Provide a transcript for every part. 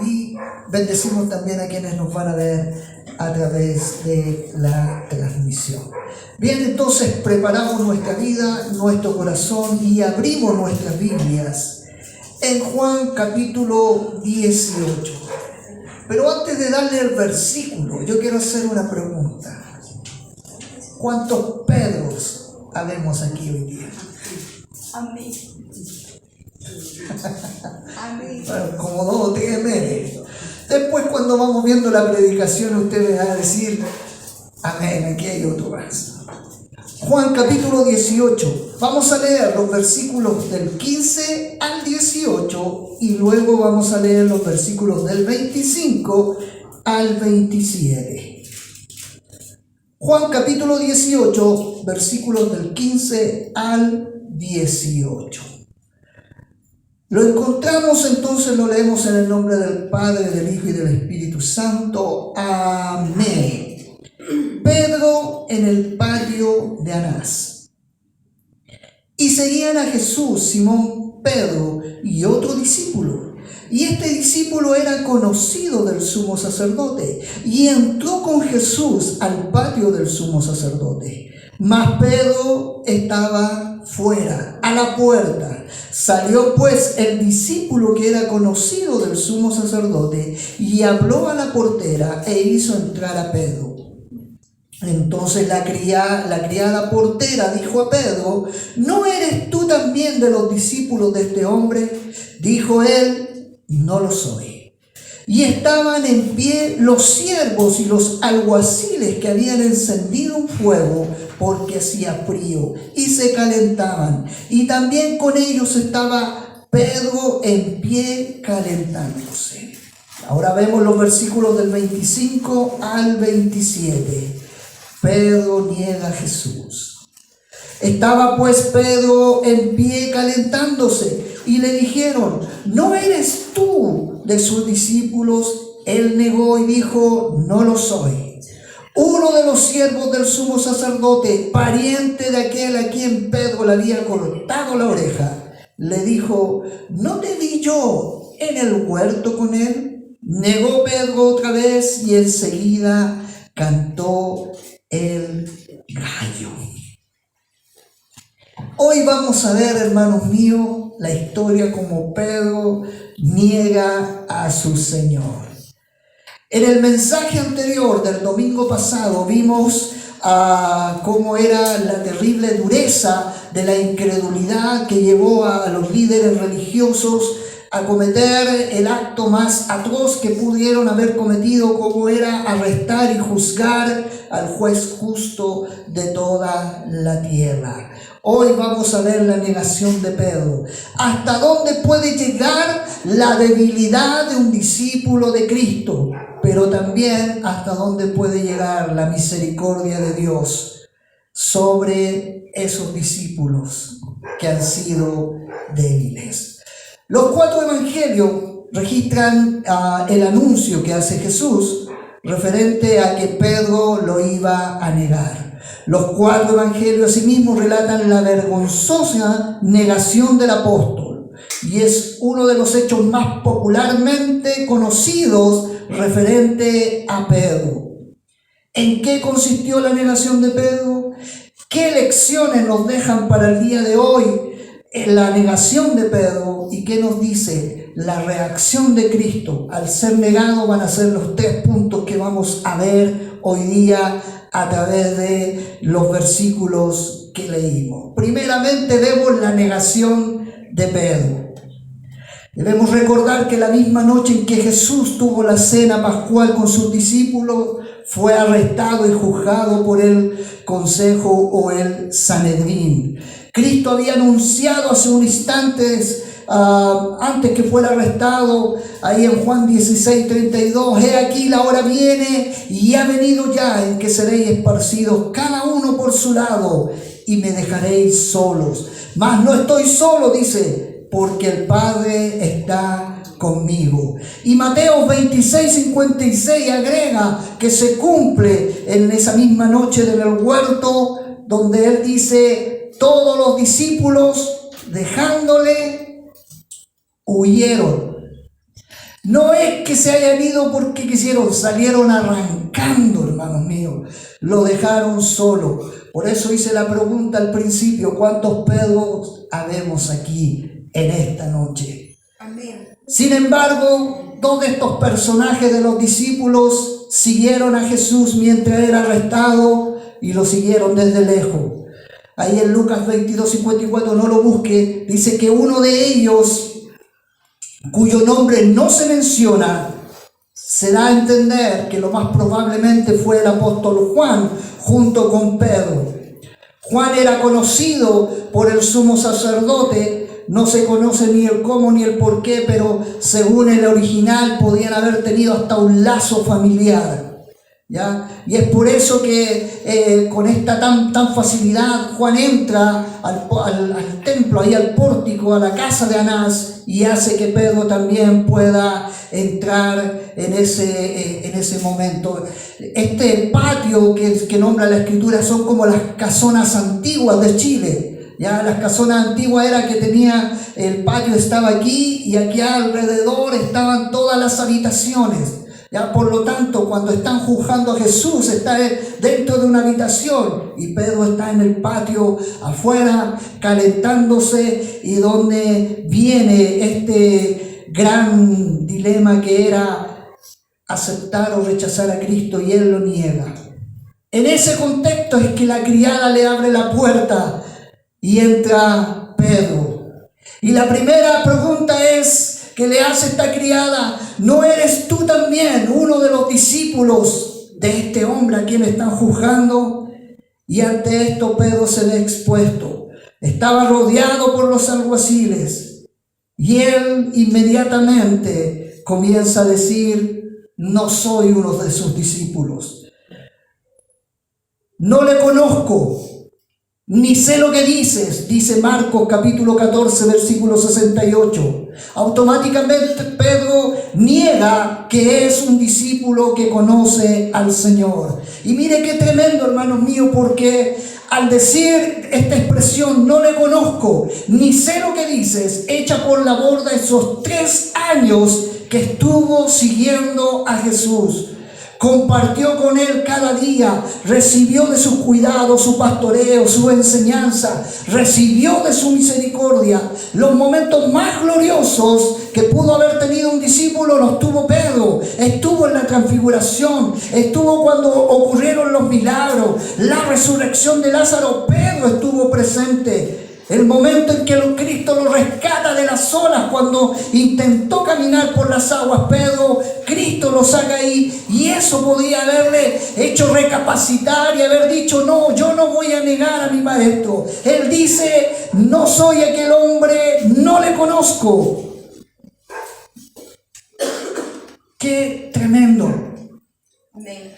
y bendecimos también a quienes nos van a ver a través de la transmisión. Bien, entonces preparamos nuestra vida, nuestro corazón y abrimos nuestras Biblias en Juan capítulo 18. Pero antes de darle el versículo, yo quiero hacer una pregunta. ¿Cuántos Pedros habemos aquí hoy día? Amén. Amén. Bueno, como 2 o 3 meses. Después, cuando vamos viendo la predicación, usted me va a decir, amén, aquí hay otro más. Juan capítulo 18. Vamos a leer los versículos del 15 al 18 y luego vamos a leer los versículos del 25 al 27. Juan capítulo 18, versículos del 15 al 18. Lo encontramos, entonces lo leemos en el nombre del Padre, del Hijo y del Espíritu Santo. Amén. Pedro en el patio de Anás. Y seguían a Jesús, Simón Pedro y otro discípulo. Y este discípulo era conocido del sumo sacerdote. Y entró con Jesús al patio del sumo sacerdote. Mas Pedro estaba fuera, a la puerta. Salió pues el discípulo que era conocido del sumo sacerdote y habló a la portera e hizo entrar a Pedro. Entonces la criada portera dijo a Pedro: ¿no eres tú también de los discípulos de este hombre? Dijo él: no lo soy. Y estaban en pie los siervos y los alguaciles que habían encendido un fuego porque hacía frío y se calentaban. Y también con ellos estaba Pedro en pie calentándose. Ahora vemos los versículos del 25 al 27. Pedro niega a Jesús. Estaba pues Pedro en pie calentándose y le dijeron: ¿no eres tú de sus discípulos? Él negó y dijo: no lo soy. Uno de los siervos del sumo sacerdote, pariente de aquel a quien Pedro le había cortado la oreja, le dijo: ¿no te vi yo en el huerto con él? Negó Pedro otra vez y enseguida cantó el gallo. Hoy vamos a ver, hermanos míos, la historia como Pedro niega a su Señor. En el mensaje anterior del domingo pasado vimos cómo era la terrible dureza de la incredulidad que llevó a los líderes religiosos a cometer el acto más atroz que pudieron haber cometido, como era arrestar y juzgar al juez justo de toda la tierra. Hoy vamos a ver la negación de Pedro. ¿Hasta dónde puede llegar la debilidad de un discípulo de Cristo? Pero también hasta dónde puede llegar la misericordia de Dios sobre esos discípulos que han sido débiles. Los 4 evangelios registran el anuncio que hace Jesús referente a que Pedro lo iba a negar. Los 4 evangelios asimismo relatan la vergonzosa negación del apóstol y es uno de los hechos más popularmente conocidos referente a Pedro. ¿En qué consistió la negación de Pedro? ¿Qué lecciones nos dejan para el día de hoy en la negación de Pedro? ¿Y qué nos dice la reacción de Cristo al ser negado? Van a ser los 3 puntos que vamos a ver hoy día a través de los versículos que leímos. Primeramente vemos la negación de Pedro. Debemos recordar que la misma noche en que Jesús tuvo la cena pascual con sus discípulos, fue arrestado y juzgado por el consejo o el Sanedrín. Cristo había anunciado hace un instante, antes que fuera arrestado, ahí en Juan 16:32, he aquí la hora viene y ha venido ya en que seréis esparcidos cada uno por su lado y me dejaréis solos. Mas no estoy solo, dice, porque el Padre está conmigo. Y Mateo 26:56 agrega que se cumple en esa misma noche del huerto, donde él dice: todos los discípulos dejándole huyeron. No es que se hayan ido porque quisieron, salieron arrancando, hermanos míos. Lo dejaron solo. Por eso hice la pregunta al principio: ¿cuántos Pedros habemos aquí en esta noche? Amén. Sin embargo, dos de estos personajes de los discípulos siguieron a Jesús mientras era arrestado y lo siguieron desde lejos. Ahí en Lucas 22:54, no lo busque, dice que uno de ellos, cuyo nombre no se menciona, se da a entender que lo más probablemente fue el apóstol Juan junto con Pedro. Juan era conocido por el sumo sacerdote, no se conoce ni el cómo ni el por qué, pero según el original podían haber tenido hasta un lazo familiar, ¿ya? Y es por eso que con esta tan facilidad Juan entra al templo, ahí al pórtico, a la casa de Anás, y hace que Pedro también pueda entrar en ese momento. Este patio que nombra la Escritura son como las casonas antiguas de Chile. Ya las casonas antiguas era que tenía, el patio estaba aquí y aquí alrededor estaban todas las habitaciones. Ya, por lo tanto, cuando están juzgando a Jesús, está dentro de una habitación y Pedro está en el patio afuera calentándose, y donde viene este gran dilema que era aceptar o rechazar a Cristo, y él lo niega. En ese contexto es que la criada le abre la puerta y entra Pedro. Y la primera pregunta que le hace esta criada: ¿no eres tú también uno de los discípulos de este hombre a quien están juzgando? Y ante esto Pedro se ve expuesto. Estaba rodeado por los alguaciles y él inmediatamente comienza a decir: no soy uno de sus discípulos, no le conozco, ni sé lo que dices, dice Marcos capítulo 14, versículo 68. Automáticamente Pedro niega que es un discípulo que conoce al Señor. Y mire qué tremendo, hermanos míos, porque al decir esta expresión, no le conozco, ni sé lo que dices, echa por la borda esos 3 años que estuvo siguiendo a Jesús. Compartió con él cada día, recibió de sus cuidados, su pastoreo, su enseñanza, recibió de su misericordia. Los momentos más gloriosos que pudo haber tenido un discípulo los tuvo Pedro. Estuvo en la transfiguración, estuvo cuando ocurrieron los milagros, la resurrección de Lázaro. Pedro estuvo presente. El momento en que Cristo lo rescata de las olas, cuando intentó caminar por las aguas, Cristo lo saca ahí, y eso podía haberle hecho recapacitar y haber dicho: no, yo no voy a negar a mi maestro. Él dice: no soy aquel hombre, no le conozco. Qué tremendo. Amén.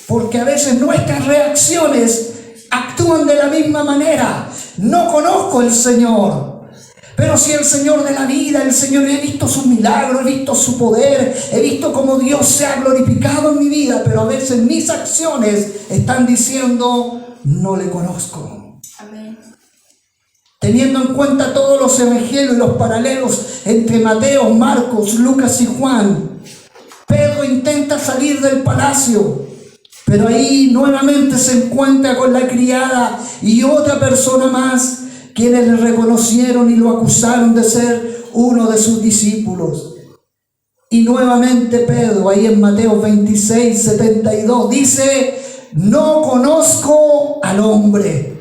Porque a veces nuestras reacciones actúan de la misma manera. No conozco al Señor, pero si el Señor de la vida, el Señor, he visto sus milagros, he visto su poder, he visto cómo Dios se ha glorificado en mi vida, pero a veces mis acciones están diciendo: no le conozco. Amén. Teniendo en cuenta todos los evangelios y los paralelos entre Mateo, Marcos, Lucas y Juan, Pedro intenta salir del palacio, pero ahí nuevamente se encuentra con la criada y otra persona más, quienes le reconocieron y lo acusaron de ser uno de sus discípulos. Y nuevamente Pedro, ahí en Mateo 26:72, dice: no conozco al hombre.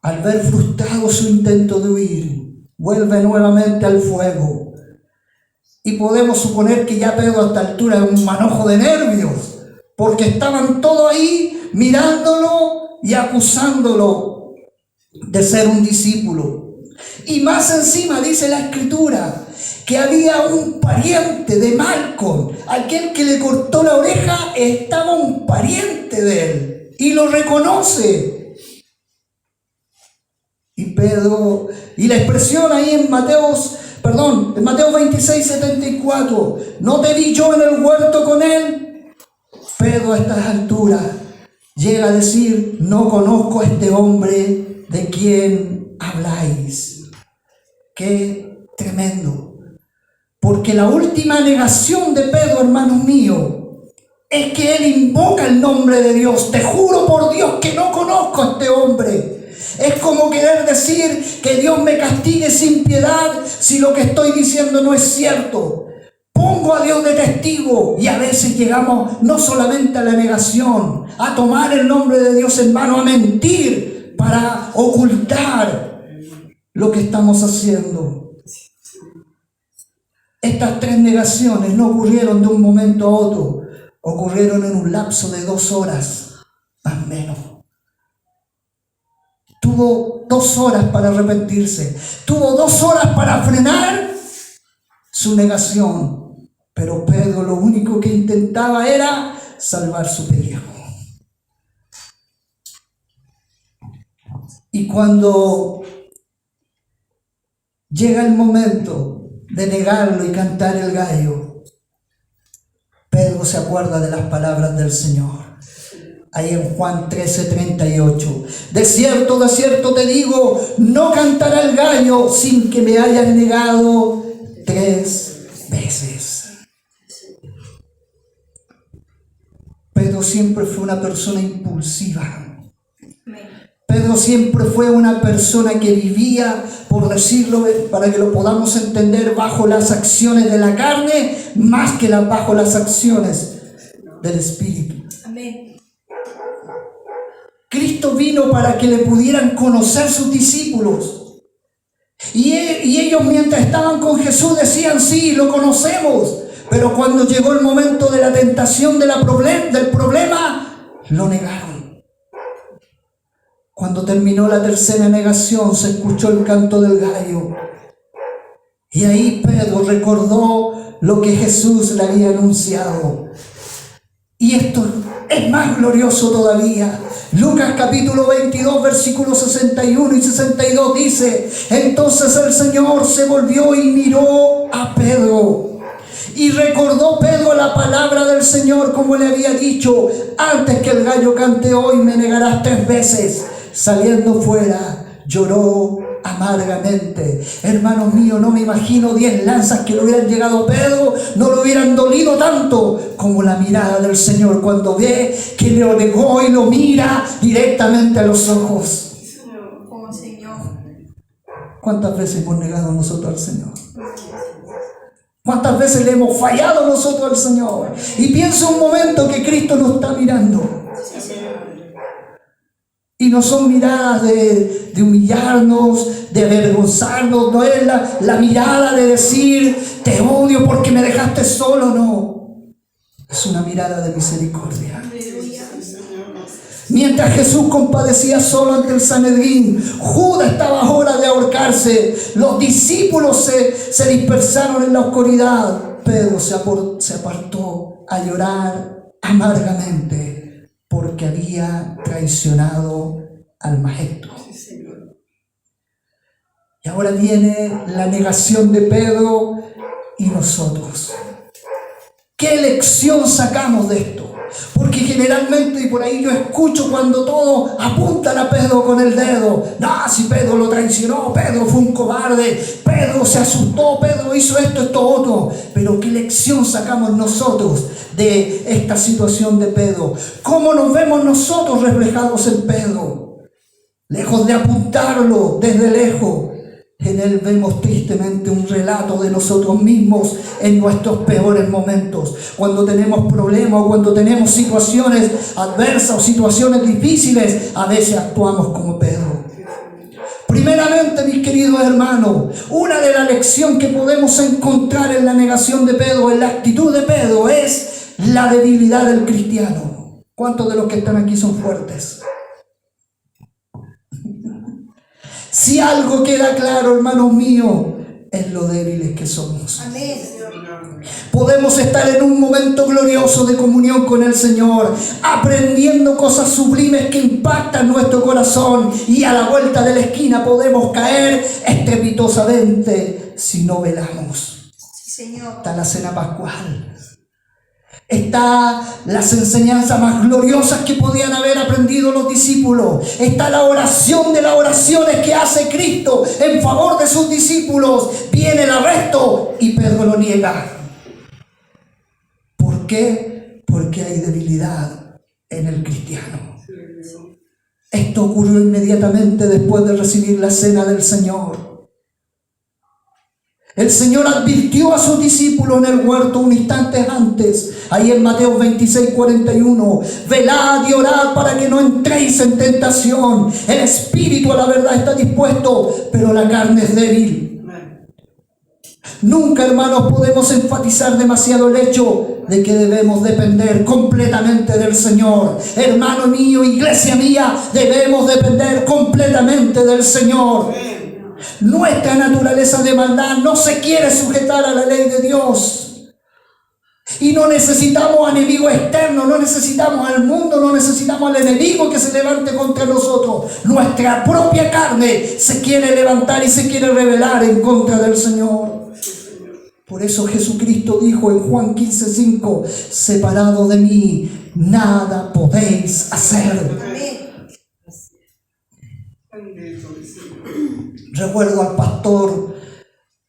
Al ver frustrado su intento de huir, vuelve nuevamente al fuego. Y podemos suponer que ya Pedro a esta altura es un manojo de nervios, porque estaban todos ahí mirándolo y acusándolo de ser un discípulo. Y más encima dice la Escritura que había un pariente de Malco, aquel que le cortó la oreja, estaba un pariente de él y lo reconoce. Y Pedro, y la expresión ahí en Mateo 26:74, ¿no te vi yo en el huerto con él? Pedro a estas alturas llega a decir: no conozco a este hombre de quien habláis. Qué tremendo. Porque la última negación de Pedro, hermanos míos, es que él invoca el nombre de Dios. Te juro por Dios que no conozco a este hombre. Es como querer decir que Dios me castigue sin piedad si lo que estoy diciendo no es cierto. Pongo a Dios de testigo, y a veces llegamos no solamente a la negación, a tomar el nombre de Dios en vano, a mentir para ocultar lo que estamos haciendo. Estas 3 negaciones no ocurrieron de un momento a otro, ocurrieron en un lapso de 2 horas, más o menos. Tuvo 2 horas para arrepentirse, tuvo 2 horas para frenar su negación, pero Pedro lo único que intentaba era salvar su pellejo. Y cuando llega el momento de negarlo y cantar el gallo, Pedro se acuerda de las palabras del Señor. Ahí en Juan 13:38. De cierto te digo, no cantará el gallo sin que me hayas negado 3 veces. Pedro siempre fue una persona impulsiva. Pedro siempre fue una persona que vivía, por decirlo, para que lo podamos entender, bajo las acciones de la carne, más que bajo las acciones del Espíritu. Amén. Cristo vino para que le pudieran conocer sus discípulos. Y ellos, mientras estaban con Jesús, decían: sí, lo conocemos. Pero cuando llegó el momento de la tentación, del problema, lo negaron. Cuando terminó la 3ª negación, se escuchó el canto del gallo. Y ahí Pedro recordó lo que Jesús le había anunciado. Y esto es más glorioso todavía. Lucas capítulo 22, versículos 61 y 62 dice: entonces el Señor se volvió y miró a Pedro. Y recordó Pedro la palabra del Señor, como le había dicho: antes que el gallo cante hoy, me negarás 3 veces. Saliendo fuera, lloró amargamente. Hermanos míos, no me imagino 10 lanzas que le hubieran llegado a Pedro, no le hubieran dolido tanto como la mirada del Señor cuando ve que lo negó y lo mira directamente a los ojos. Oh, Señor. ¿Cuántas veces hemos negado nosotros al Señor? ¿Cuántas veces le hemos fallado nosotros al Señor? Y piensa un momento que Cristo nos está mirando. Y no son miradas de humillarnos, de avergonzarnos, no es la mirada de decir: te odio porque me dejaste solo, no. Es una mirada de misericordia. Mientras Jesús compadecía solo ante el Sanedrín, Judas estaba a hora de ahorcarse, los discípulos se dispersaron en la oscuridad, Pedro se apartó a llorar amargamente porque había traicionado al Maestro. Y ahora viene la negación de Pedro y nosotros. ¿Qué lección sacamos de esto? Porque generalmente, y por ahí yo escucho cuando todos apuntan a Pedro con el dedo: no, si Pedro lo traicionó, Pedro fue un cobarde, Pedro se asustó, Pedro hizo esto, otro. Pero ¿qué lección sacamos nosotros de esta situación de Pedro? ¿Cómo nos vemos nosotros reflejados en Pedro? Lejos de apuntarlo desde lejos, en él vemos tristemente un relato de nosotros mismos en nuestros peores momentos. Cuando tenemos problemas o cuando tenemos situaciones adversas o situaciones difíciles, a veces actuamos como Pedro. Primeramente, mis queridos hermanos, una de las lecciones que podemos encontrar en la negación de Pedro, en la actitud de Pedro, es la debilidad del cristiano. ¿Cuántos de los que están aquí son fuertes? Si algo queda claro, hermanos míos, es lo débiles que somos. Amén. Podemos estar en un momento glorioso de comunión con el Señor, aprendiendo cosas sublimes que impactan nuestro corazón, y a la vuelta de la esquina podemos caer estrepitosamente si no velamos. Sí, Señor. Está la cena pascual. Está las enseñanzas más gloriosas que podían haber aprendido los discípulos. Está la oración de las oraciones que hace Cristo en favor de sus discípulos. Viene el arresto y Pedro lo niega. ¿Por qué? Porque hay debilidad en el cristiano. Esto ocurrió inmediatamente después de recibir la cena del Señor. El Señor advirtió a sus discípulos en el huerto un instante antes, ahí en Mateo 26:41, velad y orad para que no entréis en tentación. El espíritu a la verdad está dispuesto, pero la carne es débil. Nunca, hermanos, podemos enfatizar demasiado el hecho de que debemos depender completamente del Señor. Hermano mío, iglesia mía, debemos depender completamente del Señor. Nuestra naturaleza de maldad no se quiere sujetar a la ley de Dios. Y no necesitamos enemigos externos, no necesitamos al mundo, no necesitamos al enemigo que se levante contra nosotros. Nuestra propia carne se quiere levantar y se quiere rebelar en contra del Señor. Por eso Jesucristo dijo en Juan 15:5, separado de mí, nada podéis hacer. Recuerdo al pastor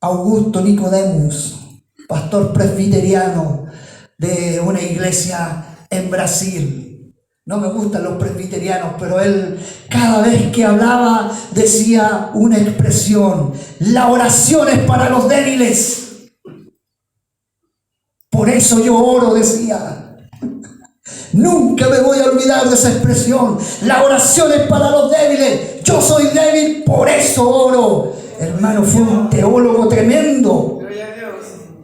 Augusto Nicodemus, pastor presbiteriano de una iglesia en Brasil. No me gustan los presbiterianos, pero él cada vez que hablaba decía una expresión: la oración es para los débiles. Por eso yo oro, decía. Nunca me voy a olvidar de esa expresión. La oración es para los débiles. Yo soy débil, por eso oro. Hermano, fue un teólogo tremendo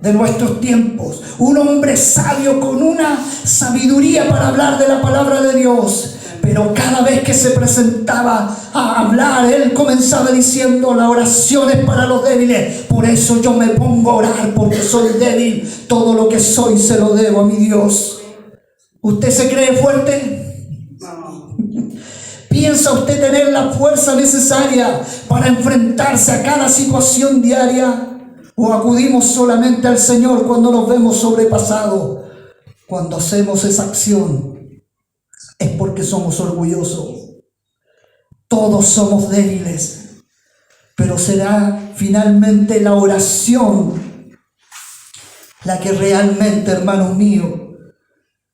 de nuestros tiempos. Un hombre sabio con una sabiduría para hablar de la palabra de Dios. Pero cada vez que se presentaba a hablar, él comenzaba diciendo: la oración es para los débiles. Por eso yo me pongo a orar, porque soy débil. Todo lo que soy se lo debo a mi Dios. ¿Usted se cree fuerte? No. ¿Piensa usted tener la fuerza necesaria para enfrentarse a cada situación diaria? ¿O acudimos solamente al Señor cuando nos vemos sobrepasados? Cuando hacemos esa acción es porque somos orgullosos. Todos somos débiles, pero será finalmente la oración la que realmente, hermanos míos,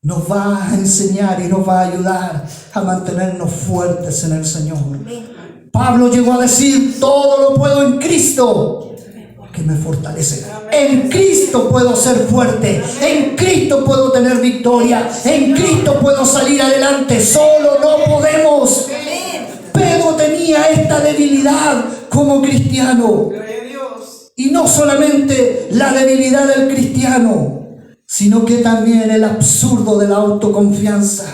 nos va a enseñar y nos va a ayudar a mantenernos fuertes en el Señor. Pablo llegó a decir: todo lo puedo en Cristo que me fortalece. En Cristo puedo ser fuerte, en Cristo puedo tener victoria, en Cristo puedo salir adelante. Solo no podemos. Pedro tenía esta debilidad como cristiano. Y no solamente la debilidad del cristiano, sino que también el absurdo de la autoconfianza.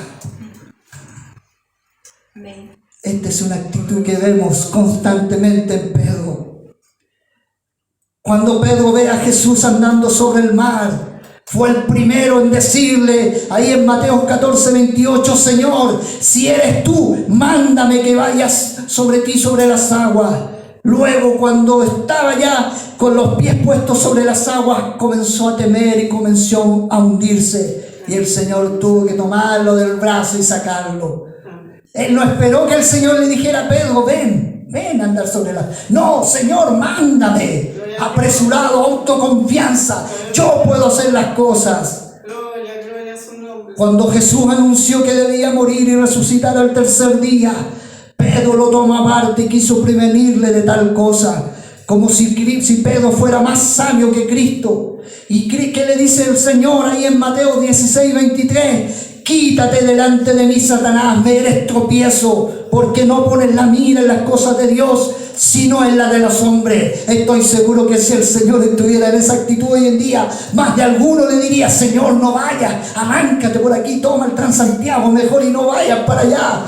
Esta es una actitud que vemos constantemente en Pedro. Cuando Pedro ve a Jesús andando sobre el mar, fue el primero en decirle, ahí en Mateo 14:28, Señor, si eres tú, mándame que vayas sobre ti sobre las aguas. Luego, cuando estaba ya con los pies puestos sobre las aguas, comenzó a temer y comenzó a hundirse. Y el Señor tuvo que tomarlo del brazo y sacarlo. Él no esperó que el Señor le dijera: Pedro, ven a andar sobre las... No, Señor, mándame. Apresurado, autoconfianza. Yo puedo hacer las cosas. Cuando Jesús anunció que debía morir y resucitar al tercer día, Pedro lo tomó aparte y quiso prevenirle de tal cosa, como si Pedro fuera más sabio que Cristo. ¿Y qué le dice el Señor ahí en Mateo 16:23? Quítate delante de mí, Satanás, me eres tropiezo, porque no pones la mira en las cosas de Dios, sino en la de los hombres. Estoy seguro que si el Señor estuviera en esa actitud hoy en día, más de alguno le diría: Señor, no vayas, arráncate por aquí, toma el Transantiago mejor y no vayas para allá.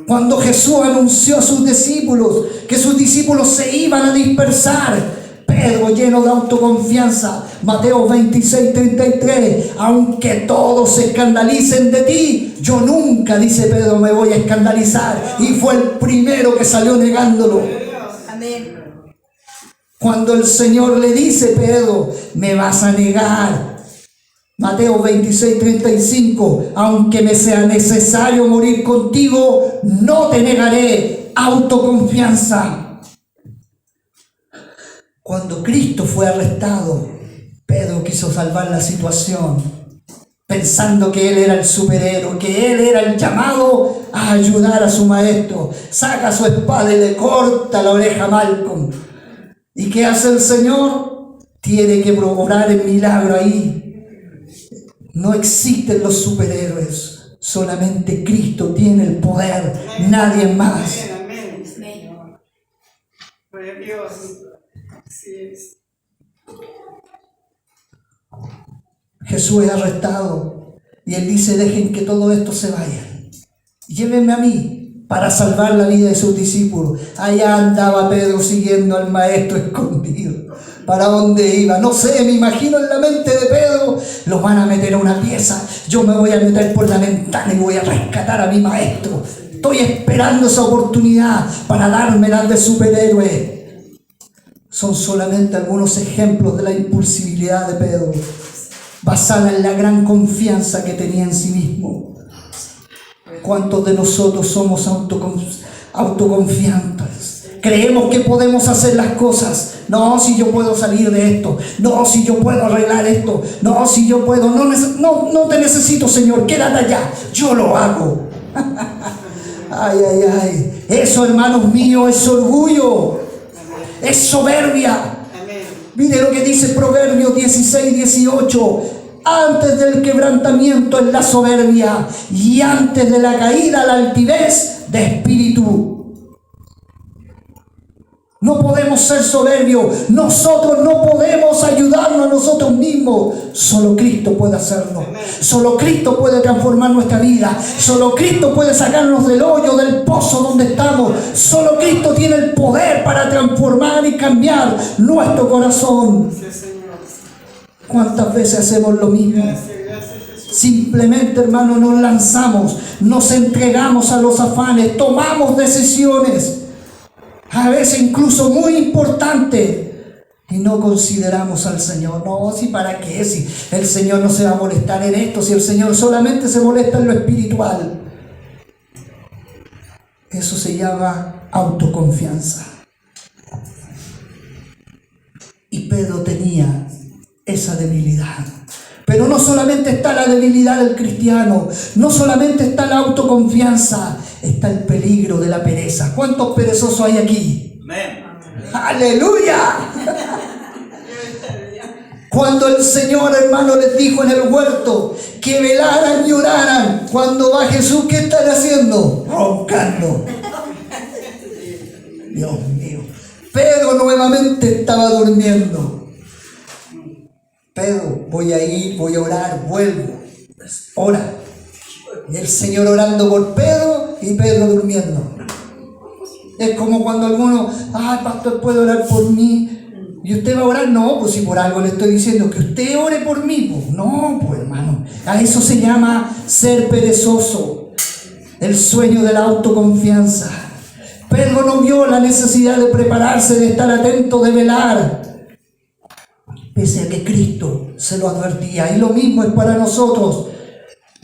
Cuando Jesús anunció a sus discípulos que sus discípulos se iban a dispersar, Pedro, lleno de autoconfianza, Mateo 26:33, aunque todos se escandalicen de ti, yo nunca, dice Pedro, me voy a escandalizar. Y fue el primero que salió negándolo. Amén. Cuando el Señor le dice, Pedro, me vas a negar. Mateo 26:35, aunque me sea necesario morir contigo, no te negaré. Autoconfianza. Cuando Cristo fue arrestado, Pedro quiso salvar la situación, pensando que él era el superhéroe, que él era el llamado a ayudar a su maestro. Saca su espada y le corta la oreja a Malcolm. ¿Y qué hace el Señor? Tiene que obrar el milagro ahí. No existen los superhéroes, solamente Cristo tiene el poder, nadie más. Amén. Gloria a Dios. Así es. Jesús es arrestado y él dice, dejen que todo esto se vaya. Llévenme a mí para salvar la vida de sus discípulos. Allá andaba Pedro siguiendo al maestro escondido. ¿Para dónde iba? No sé, me imagino en la mente de Pedro, los van a meter a una pieza, yo me voy a meter por la ventana y voy a rescatar a mi maestro. Estoy esperando esa oportunidad para dármela de superhéroe. Son solamente algunos ejemplos de la impulsividad de Pedro, basada en la gran confianza que tenía en sí mismo. ¿Cuántos de nosotros somos autoconfiantes? Creemos que podemos hacer las cosas. No, si yo puedo salir de esto. No, si yo puedo arreglar esto. No, si yo puedo. No te necesito, Señor. Quédate allá. Yo lo hago. Ay, ay, ay. Eso, hermanos míos, es orgullo. Es soberbia. Mire lo que dice Proverbios 16:18. Antes del quebrantamiento es la soberbia, y antes de la caída la altivez de espíritu. No podemos ser soberbios. Nosotros no podemos ayudarnos a nosotros mismos. Solo Cristo puede hacerlo. Solo Cristo puede transformar nuestra vida. Solo Cristo puede sacarnos del hoyo, del pozo donde estamos. Solo Cristo tiene el poder para transformar y cambiar nuestro corazón. ¿Cuántas veces hacemos lo mismo? Simplemente, hermano, nos lanzamos, nos entregamos a los afanes, tomamos decisiones, a veces incluso muy importantes, y no consideramos al Señor. No, si para qué, si el Señor no se va a molestar en esto, si el Señor solamente se molesta en lo espiritual. Eso se llama autoconfianza. Y Pedro tenía esa debilidad. Pero no solamente está la debilidad del cristiano, no solamente está la autoconfianza, está el peligro de la pereza. ¿Cuántos perezosos hay aquí? Amén. ¡Aleluya! Cuando el Señor, hermano, les dijo en el huerto que velaran y oraran, cuando va Jesús, ¿qué están haciendo? Roncando. Dios mío. Pedro nuevamente estaba durmiendo. Pedro, voy a ir, voy a orar, vuelvo. Ora. Y el Señor orando por Pedro y Pedro durmiendo. Es como cuando alguno, pastor, ¿puede orar por mí? ¿Y usted va a orar? No, pues si por algo le estoy diciendo que usted ore por mí. Pues no, pues hermano. A eso se llama ser perezoso. El sueño de la autoconfianza. Pedro no vio la necesidad de prepararse, de estar atento, de velar, pese a que Cristo se lo advertía. Y lo mismo es para nosotros.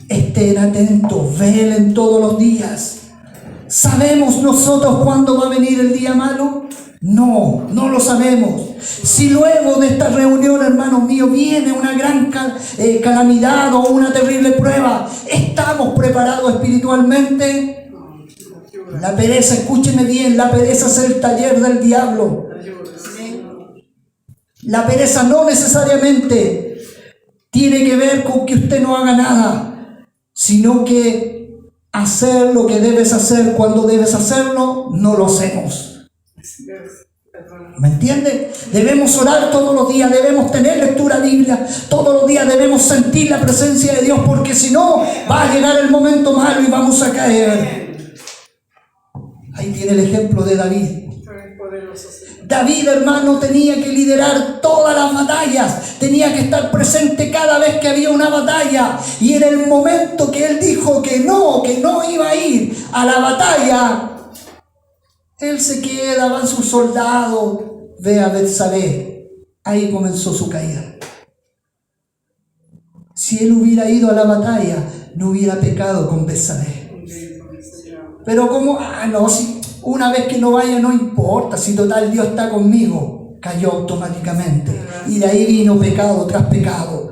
Estén atentos, velen todos los días. ¿Sabemos nosotros cuándo va a venir el día malo? No, no lo sabemos. Si luego de esta reunión, hermanos míos, viene una gran calamidad o una terrible prueba, ¿estamos preparados espiritualmente? La pereza, escúcheme bien, la pereza es el taller del diablo. La pereza no necesariamente tiene que ver con que usted no haga nada, sino que hacer lo que debes hacer cuando debes hacerlo, no lo hacemos. ¿Me entiende? Debemos orar todos los días, debemos tener lectura bíblica todos los días, debemos sentir la presencia de Dios, porque si no, va a llegar el momento malo y vamos a caer. Ahí tiene el ejemplo de David. David, hermano, tenía que liderar todas las batallas, tenía que estar presente cada vez que había una batalla, y en el momento que él dijo que no iba a ir a la batalla, él se queda, van sus soldados, ve a Betsabé, ahí comenzó su caída. Si él hubiera ido a la batalla, no hubiera pecado con Betsabé. Pero como, no, si una vez que no vaya no importa, si total Dios está conmigo, cayó automáticamente. Y de ahí vino pecado tras pecado.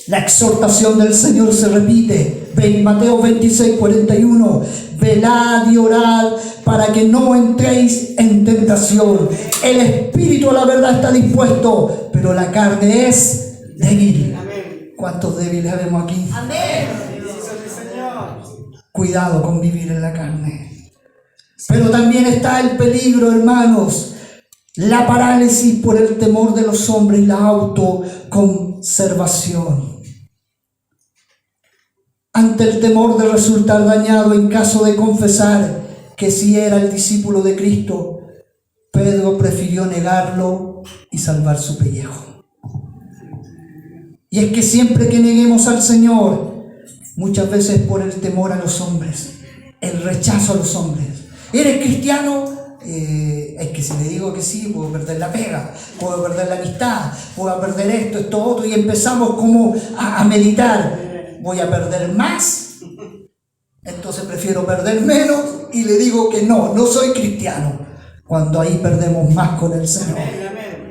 La exhortación del Señor se repite. Mateo 26:41. Velad y orad para que no entréis en tentación. El espíritu a la verdad está dispuesto, pero la carne es débil. ¿Cuántos débiles vemos aquí? Cuidado con vivir en la carne. Pero también está el peligro, hermanos, la parálisis por el temor de los hombres y la autoconservación. Ante el temor de resultar dañado en caso de confesar que sí era el discípulo de Cristo, Pedro prefirió negarlo y salvar su pellejo. Y es que siempre que neguemos al Señor, muchas veces por el temor a los hombres, el rechazo a los hombres. ¿Eres cristiano? Es que si le digo que sí, puedo perder la pega, puedo perder la amistad, puedo perder esto, otro, y empezamos como a meditar. Voy a perder más, entonces prefiero perder menos y le digo que no soy cristiano, cuando ahí perdemos más con el Señor.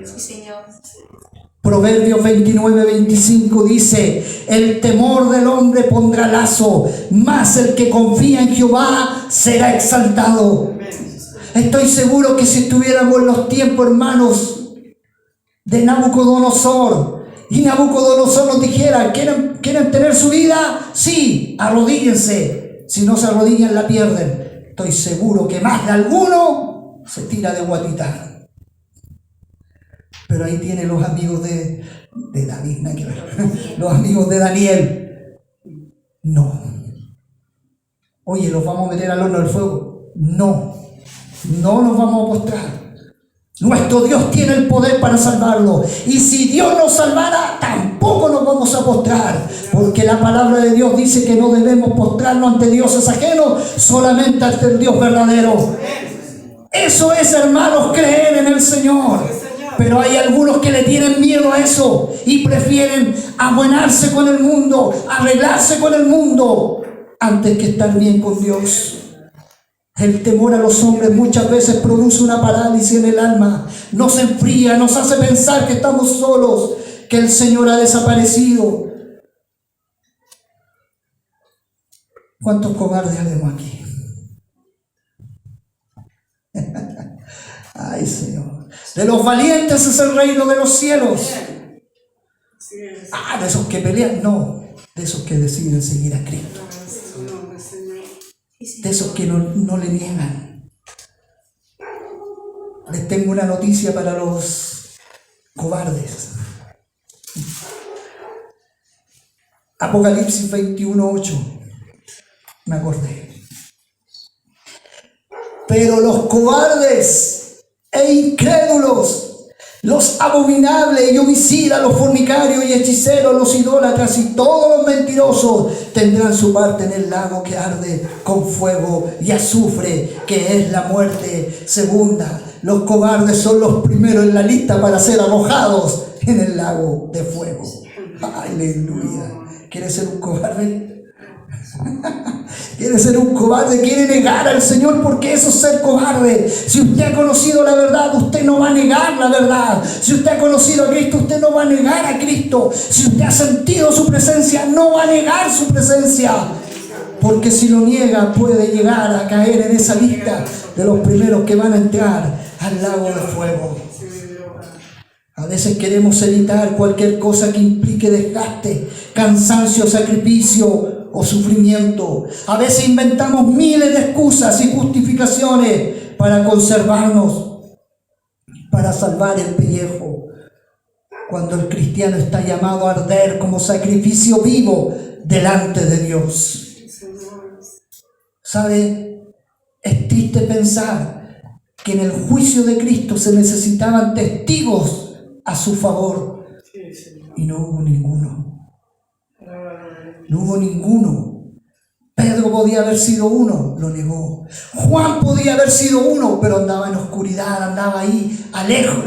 Sí, Señor. Proverbios 29:25 dice: el temor del hombre pondrá lazo, mas el que confía en Jehová será exaltado. Estoy seguro que si estuviéramos en los tiempos, hermanos, de Nabucodonosor, y Nabucodonosor nos dijera: ¿quieren tener su vida? Sí, arrodíllense. Si no se arrodillan, la pierden. Estoy seguro que más de alguno se tira de guatita. Pero ahí tiene los amigos de David, nada que ver. Los amigos de Daniel. No. Oye, ¿los vamos a meter al horno del fuego? No nos vamos a postrar. Nuestro Dios tiene el poder para salvarlo. Y si Dios nos salvara, tampoco nos vamos a postrar. Porque la palabra de Dios dice que no debemos postrarnos ante dioses ajenos, solamente ante el Dios verdadero. Eso es, hermanos, creer en el Señor. Pero hay algunos que le tienen miedo a eso y prefieren abuenarse con el mundo, arreglarse con el mundo, antes que estar bien con Dios. El temor a los hombres muchas veces produce una parálisis en el alma, nos enfría, nos hace pensar que estamos solos, que el Señor ha desaparecido. ¿Cuántos cobardes habemos aquí? Ay, Señor. De los valientes es el reino de los cielos. De esos que pelean, no, de esos que deciden seguir a Cristo. De esos que no le niegan. Les tengo una noticia para los cobardes. Apocalipsis 21:8. Me acordé. Pero los cobardes e incrédulos, los abominables y homicidas, los fornicarios y hechiceros, los idólatras y todos los mentirosos tendrán su parte en el lago que arde con fuego y azufre, que es la muerte segunda. Los cobardes son los primeros en la lista para ser arrojados en el lago de fuego. Aleluya. ¿Quieres ser un cobarde? Quiere ser un cobarde, quiere negar al Señor, porque eso es ser cobarde. Si usted ha conocido la verdad, usted no va a negar la verdad. Si usted ha conocido a Cristo, usted no va a negar a Cristo. Si usted ha sentido su presencia, no va a negar su presencia, porque si lo niega puede llegar a caer en esa lista de los primeros que van a entrar al lago de fuego. A veces queremos evitar cualquier cosa que implique desgaste, cansancio, sacrificio o sufrimiento. A veces inventamos miles de excusas y justificaciones para conservarnos, para salvar el pellejo, cuando el cristiano está llamado a arder como sacrificio vivo delante de Dios. ¿Sabe? Es triste pensar que en el juicio de Cristo se necesitaban testigos a su favor y no hubo ninguno. No hubo ninguno. Pedro podía haber sido uno, lo negó. Juan podía haber sido uno, pero andaba en oscuridad, andaba ahí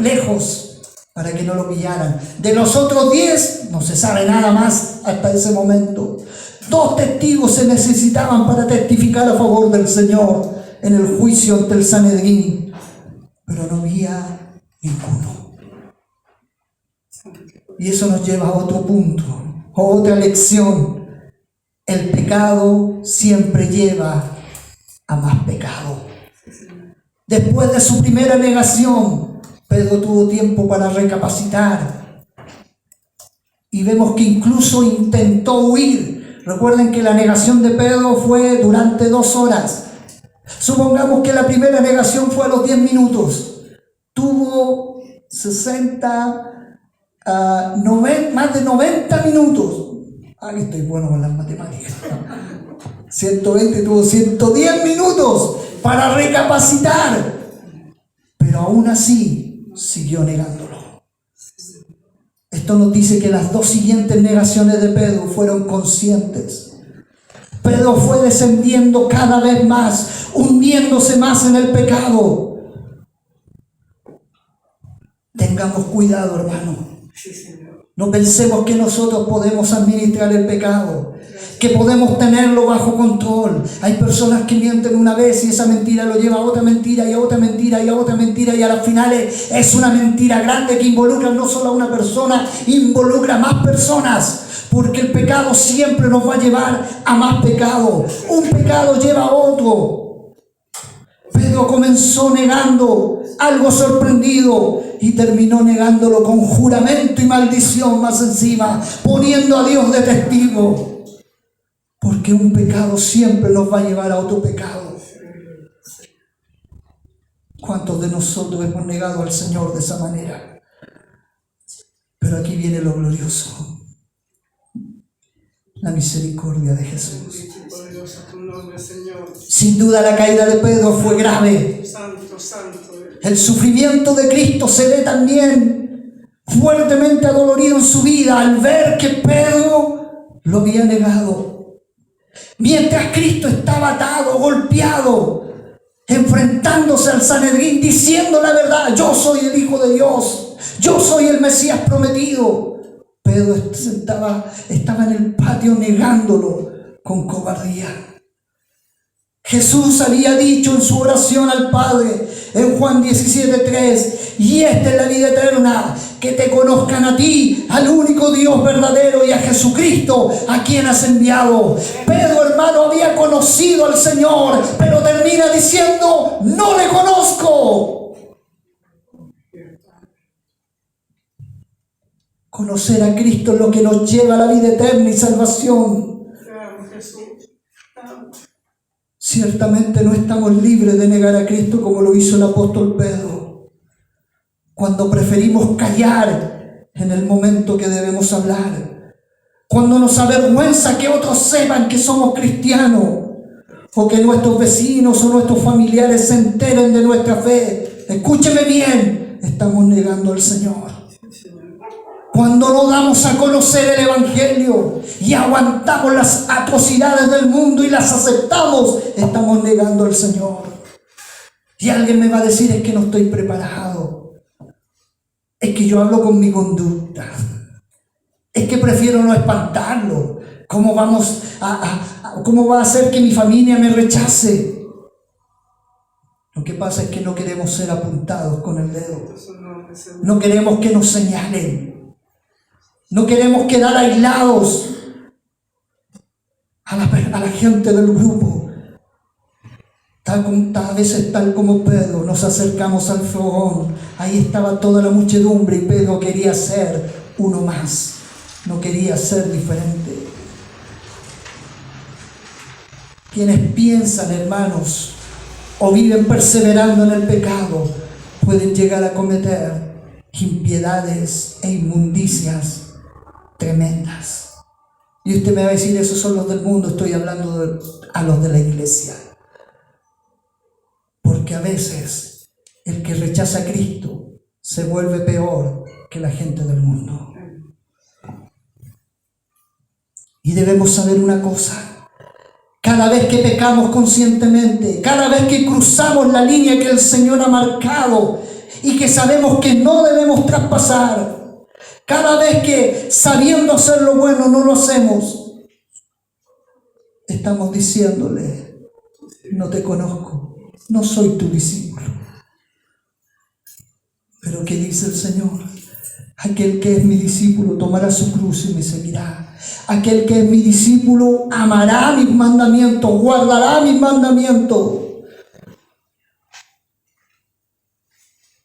lejos para que no lo pillaran. De los otros 10 no se sabe nada más hasta ese momento. 2 testigos se necesitaban para testificar a favor del Señor en el juicio ante el Sanedrín, pero no había ninguno. Y eso nos lleva a otro punto, a otra lección. El pecado siempre lleva a más pecado. Después de su primera negación, Pedro tuvo tiempo para recapacitar. Y vemos que incluso intentó huir. Recuerden que la negación de Pedro fue durante 2 horas. Supongamos que la primera negación fue a los 10 minutos. Tuvo más de 90 minutos. Que estoy bueno con las matemáticas. 120, tuvo 110 minutos para recapacitar. Pero aún así siguió negándolo. Esto nos dice que las 2 siguientes negaciones de Pedro fueron conscientes. Pedro fue descendiendo cada vez más, hundiéndose más en el pecado. Tengamos cuidado, hermano. No pensemos que nosotros podemos administrar el pecado, que podemos tenerlo bajo control. Hay personas que mienten una vez y esa mentira lo lleva a otra mentira y a otra mentira y a otra mentira, y a las finales es una mentira grande que involucra no solo a una persona, involucra a más personas, porque el pecado siempre nos va a llevar a más pecado. Un pecado lleva a otro. Pedro comenzó negando, algo sorprendido, y terminó negándolo con juramento y maldición más encima, poniendo a Dios de testigo. Porque un pecado siempre nos va a llevar a otro pecado. ¿Cuántos de nosotros hemos negado al Señor de esa manera? Pero aquí viene lo glorioso. La misericordia de Jesús. Sin duda la caída de Pedro fue grave. El sufrimiento de Cristo se ve también fuertemente adolorido en su vida al ver que Pedro lo había negado. Mientras Cristo estaba atado, golpeado, enfrentándose al Sanedrín, diciendo la verdad: yo soy el Hijo de Dios, yo soy el Mesías prometido. Pedro estaba en el patio negándolo con cobardía. Jesús había dicho en su oración al Padre en Juan 17:3: y esta es la vida eterna, que te conozcan a ti, al único Dios verdadero, y a Jesucristo a quien has enviado. Pedro, hermano, había conocido al Señor, pero termina diciendo: no le conozco. Conocer a Cristo es lo que nos lleva a la vida eterna y salvación. Ciertamente no estamos libres de negar a Cristo como lo hizo el apóstol Pedro, cuando preferimos callar en el momento que debemos hablar, cuando nos avergüenza que otros sepan que somos cristianos, o que nuestros vecinos o nuestros familiares se enteren de nuestra fe. Escúcheme bien, estamos negando al Señor. Cuando no damos a conocer el Evangelio y aguantamos las atrocidades del mundo y las aceptamos, estamos negando al Señor. Y alguien me va a decir: es que no estoy preparado, es que yo hablo con mi conducta, es que prefiero no espantarlo. ¿Cómo va a hacer que mi familia me rechace? Lo que pasa es que no queremos ser apuntados con el dedo, no queremos que nos señalen. No queremos quedar aislados a la gente del grupo. A veces, tal como Pedro, nos acercamos al fogón. Ahí estaba toda la muchedumbre y Pedro quería ser uno más. No quería ser diferente. Quienes piensan, hermanos, o viven perseverando en el pecado, pueden llegar a cometer impiedades e inmundicias tremendas. Y usted me va a decir: esos son los del mundo. Estoy hablando a los de la iglesia. Porque a veces el que rechaza a Cristo se vuelve peor que la gente del mundo. Y debemos saber una cosa: Cada vez que pecamos conscientemente, cada vez que cruzamos la línea que el Señor ha marcado y que sabemos que no debemos traspasar, cada vez que sabiendo hacer lo bueno no lo hacemos, estamos diciéndole: no te conozco, no soy tu discípulo. Pero ¿qué dice el Señor? Aquel que es mi discípulo tomará su cruz y me seguirá. Aquel que es mi discípulo amará mis mandamientos, guardará mis mandamientos.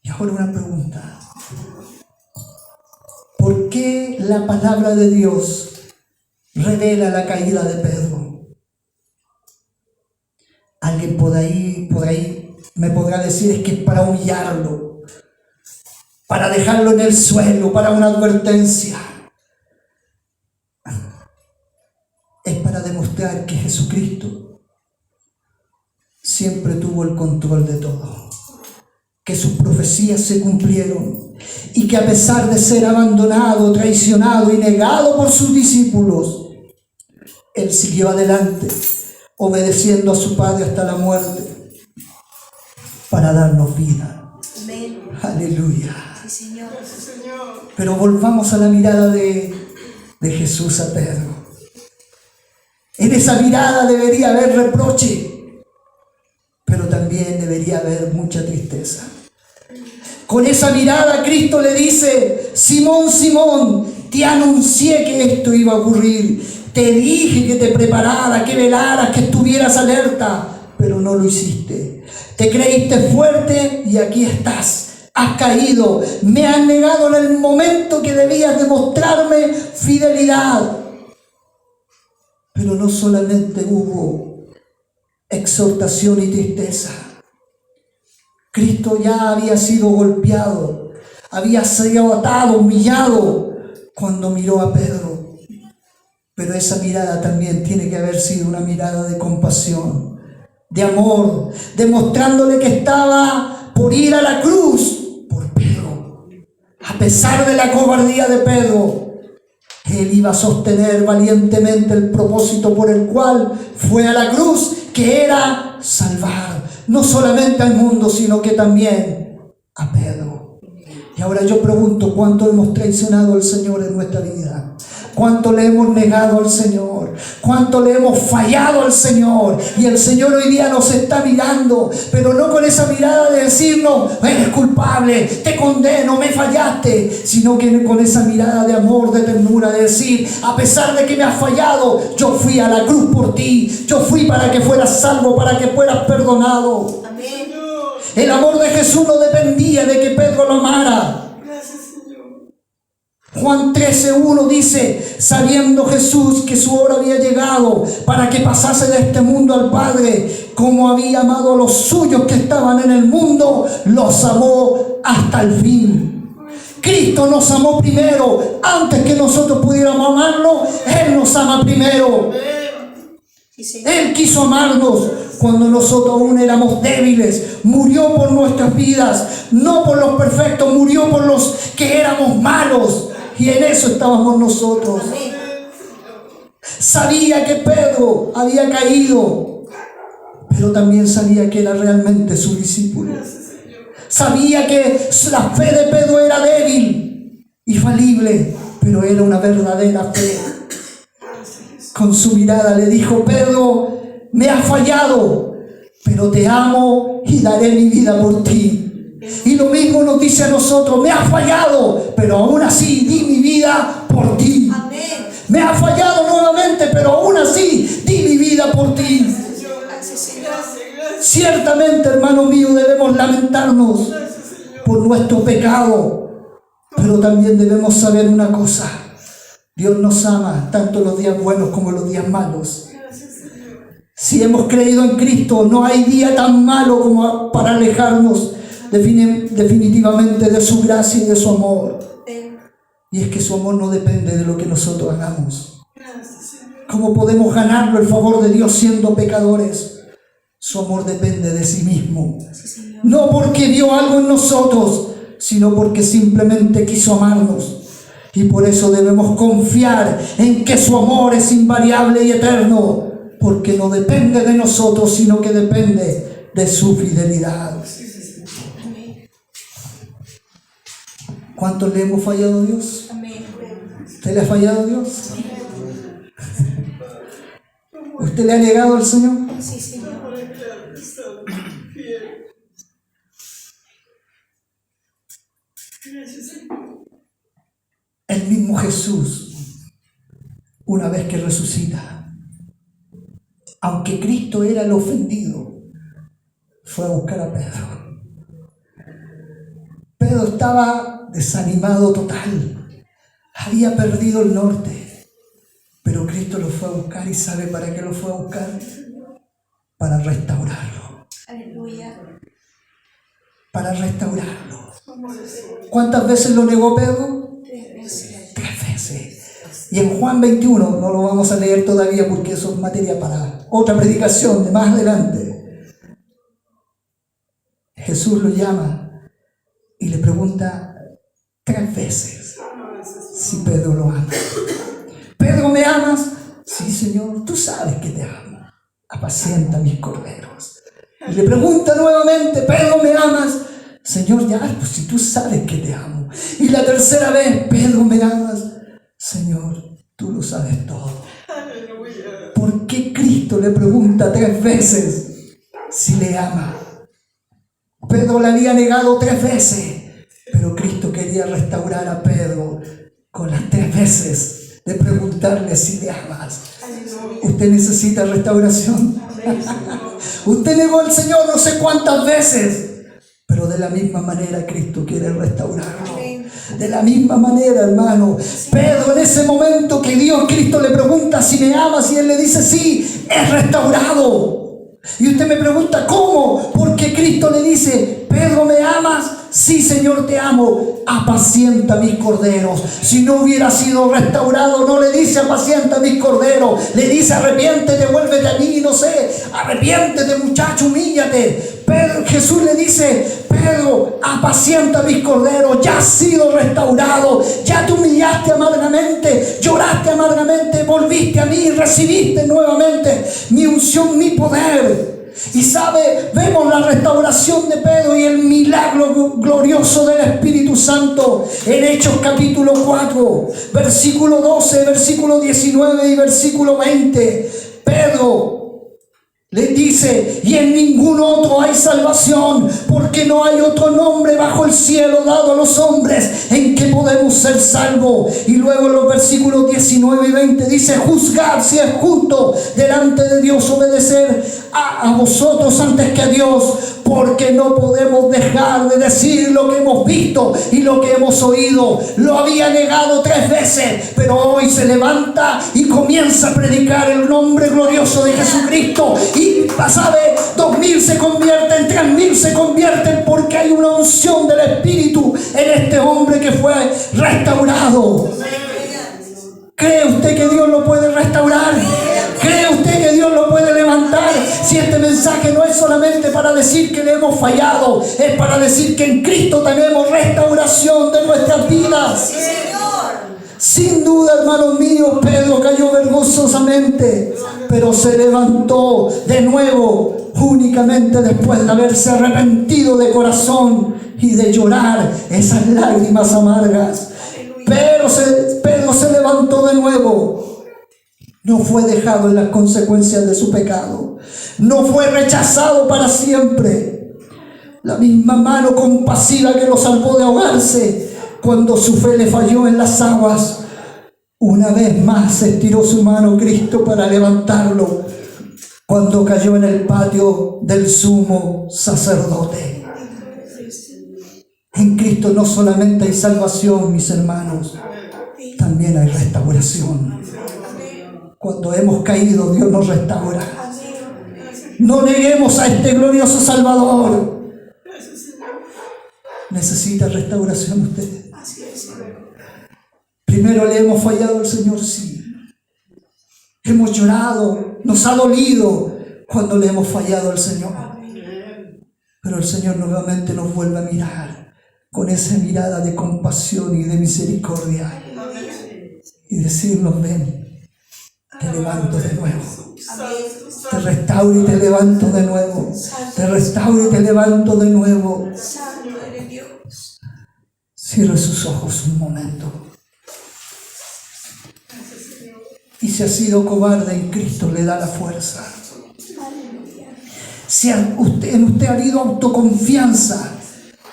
Y ahora una pregunta: ¿por qué la palabra de Dios revela la caída de Pedro? Alguien por ahí me podrá decir: es que es para humillarlo, para dejarlo en el suelo, para una advertencia. Es para demostrar que Jesucristo siempre tuvo el control de todo, que sus profecías se cumplieron y que a pesar de ser abandonado, traicionado y negado por sus discípulos, Él siguió adelante, obedeciendo a su Padre hasta la muerte, para darnos vida. Amén. Aleluya. Sí, Señor. Pero volvamos a la mirada de Jesús a Pedro. En esa mirada debería haber reproche, pero también debería haber mucha tristeza. Con esa mirada Cristo le dice: Simón, Simón, te anuncié que esto iba a ocurrir. Te dije que te prepararas, que velaras, que estuvieras alerta, pero no lo hiciste. Te creíste fuerte y aquí estás. Has caído. Me has negado en el momento que debías demostrarme fidelidad. Pero no solamente hubo exhortación y tristeza. Cristo ya había sido golpeado, había sido atado, humillado cuando miró a Pedro. Pero esa mirada también tiene que haber sido una mirada de compasión, de amor, demostrándole que estaba por ir a la cruz por Pedro. A pesar de la cobardía de Pedro, Él iba a sostener valientemente el propósito por el cual fue a la cruz, que era salvar no solamente al mundo, sino que también a Pedro. Y ahora yo pregunto: ¿cuánto hemos traicionado al Señor en nuestra vida? ¿Cuánto le hemos negado al Señor? ¿Cuánto le hemos fallado al Señor? Y el Señor hoy día nos está mirando, pero no con esa mirada de decirnos: eres culpable, te condeno, me fallaste, sino que con esa mirada de amor, de ternura, de decir: a pesar de que me has fallado, yo fui a la cruz por ti, yo fui para que fueras salvo, para que fueras perdonado. Amén. El amor de Jesús no dependía de que Pedro lo amara. Juan 13:1 dice: sabiendo Jesús que su hora había llegado para que pasase de este mundo al Padre, como había amado a los suyos que estaban en el mundo, los amó hasta el fin. Cristo nos amó primero. Antes que nosotros pudiéramos amarlo, Él nos ama primero. Él quiso amarnos cuando nosotros aún éramos débiles. Murió por nuestras vidas, no por los perfectos, murió por los que éramos malos. Y en eso estábamos nosotros. Sabía que Pedro había caído, pero también sabía que era realmente su discípulo. Sabía que la fe de Pedro era débil y falible, pero era una verdadera fe. Con su mirada le dijo: Pedro, me has fallado, pero te amo y daré mi vida por ti. Y lo mismo nos dice a nosotros: me has fallado, pero aún así di mi vida por ti. Amén. Me has fallado nuevamente, pero aún así di mi vida por ti. Gracias, Señor. Ciertamente, hermano mío, debemos lamentarnos por nuestro pecado, pero también debemos saber una cosa: Dios nos ama tanto los días buenos como los días malos. Si hemos creído en Cristo, no hay día tan malo como para alejarnos definitivamente de su gracia y de su amor. Y es que su amor no depende de lo que nosotros hagamos. ¿Cómo podemos ganarlo el favor de Dios siendo pecadores? Su amor depende de sí mismo. No porque vio algo en nosotros, sino porque simplemente quiso amarnos. Y por eso debemos confiar en que su amor es invariable y eterno. porque no depende de nosotros, sino que depende de su fidelidad. ¿Cuántos le hemos fallado a Dios? Amén. ¿Usted le ha fallado a Dios? ¿Usted le ha negado al Señor? Sí, Señor. El mismo Jesús, una vez que resucita, aunque Cristo era el ofendido, fue a buscar a Pedro. Pedro estaba desanimado total, había perdido el norte, pero Cristo lo fue a buscar. ¿Y sabe para qué lo fue a buscar? Para restaurarlo. Aleluya. Para restaurarlo. ¿Cuántas veces lo negó Pedro? 3 veces. 3 veces. Y en Juan 21, no lo vamos a leer todavía porque eso es materia para otra predicación de más adelante, Jesús lo llama y le pregunta 3 veces si Pedro lo ama. ¿Pedro, me amas? Sí, Señor, tú sabes que te amo. Apacienta mis corderos. Y le pregunta nuevamente, ¿Pedro, me amas? Señor, ya, pues si tú sabes que te amo. Y la tercera vez, ¿Pedro, me amas? Señor, tú lo sabes todo. ¿Por qué Cristo le pregunta 3 veces si le ama? Pedro le había negado 3 veces, pero Cristo quería restaurar a Pedro con las 3 veces de preguntarle si le amas. Usted necesita restauración. Usted negó al Señor no sé cuántas veces, pero de la misma manera Cristo quiere restaurarlo. De la misma manera, hermano, Pedro, en ese momento que Cristo le pregunta si me amas y él le dice sí, es restaurado. Y usted me pregunta, ¿cómo? Porque Cristo le dice, Pedro, ¿me amas? Sí, Señor, te amo. Apacienta mis corderos. Si no hubiera sido restaurado, no le dice apacienta mis corderos. Le dice arrepiéntete, vuélvete a mí, no sé. Arrepiéntete, muchacho, humíllate. Jesús le dice, Pedro, apacienta mis corderos. Ya has sido restaurado. Ya te humillaste amargamente. Lloraste amargamente. Volviste a mí. Recibiste nuevamente mi unción, mi poder. Y sabe, vemos la restauración de Pedro y el milagro glorioso del Espíritu Santo en Hechos capítulo 4, versículo 12, versículo 19 y versículo 20. Pedro le dice, y en ningún otro hay salvación, porque no hay otro nombre bajo el cielo dado a los hombres en que podemos ser salvos. Y luego en los versículos 19 y 20 dice, juzgad si es justo delante de Dios obedecer a vosotros antes que a Dios, porque no podemos dejar de decir lo que hemos visto y lo que hemos oído. Lo había negado 3 veces, pero hoy se levanta y comienza a predicar el nombre glorioso de Jesucristo. Y sabe, 2000 se convierten, 3000 se convierten, porque hay una unción del Espíritu en este hombre que fue restaurado. ¿Cree usted que Dios lo puede restaurar? ¿Cree usted que Dios lo puede levantar? Si este mensaje no es solamente para decir que le hemos fallado, es para decir que en Cristo tenemos restauración de nuestras vidas. Sin duda, hermanos míos, Pedro cayó vergonzosamente, pero se levantó de nuevo únicamente después de haberse arrepentido de corazón y de llorar esas lágrimas amargas. Pedro se levantó de nuevo. No fue dejado en las consecuencias de su pecado. No fue rechazado para siempre. La misma mano compasiva que lo salvó de ahogarse cuando su fe le falló en las aguas, una vez más estiró su mano Cristo para levantarlo cuando cayó en el patio del sumo sacerdote. En Cristo no solamente hay salvación, mis hermanos, también hay restauración. Cuando hemos caído, Dios nos restaura. No neguemos a este glorioso Salvador. ¿Necesita restauración usted? Primero le hemos fallado al Señor, sí. Hemos llorado, nos ha dolido cuando le hemos fallado al Señor. Pero el Señor nuevamente nos vuelve a mirar con esa mirada de compasión y de misericordia y decirnos, ven, te levanto de nuevo. Te restauro y te levanto de nuevo. Te restauro y te levanto de nuevo. Santo eres Dios. Cierre sus ojos un momento. Y si ha sido cobarde, en Cristo le da la fuerza. Si usted ha habido autoconfianza,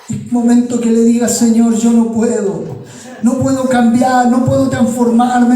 es momento que le diga: Señor, yo no puedo cambiar, no puedo transformarme.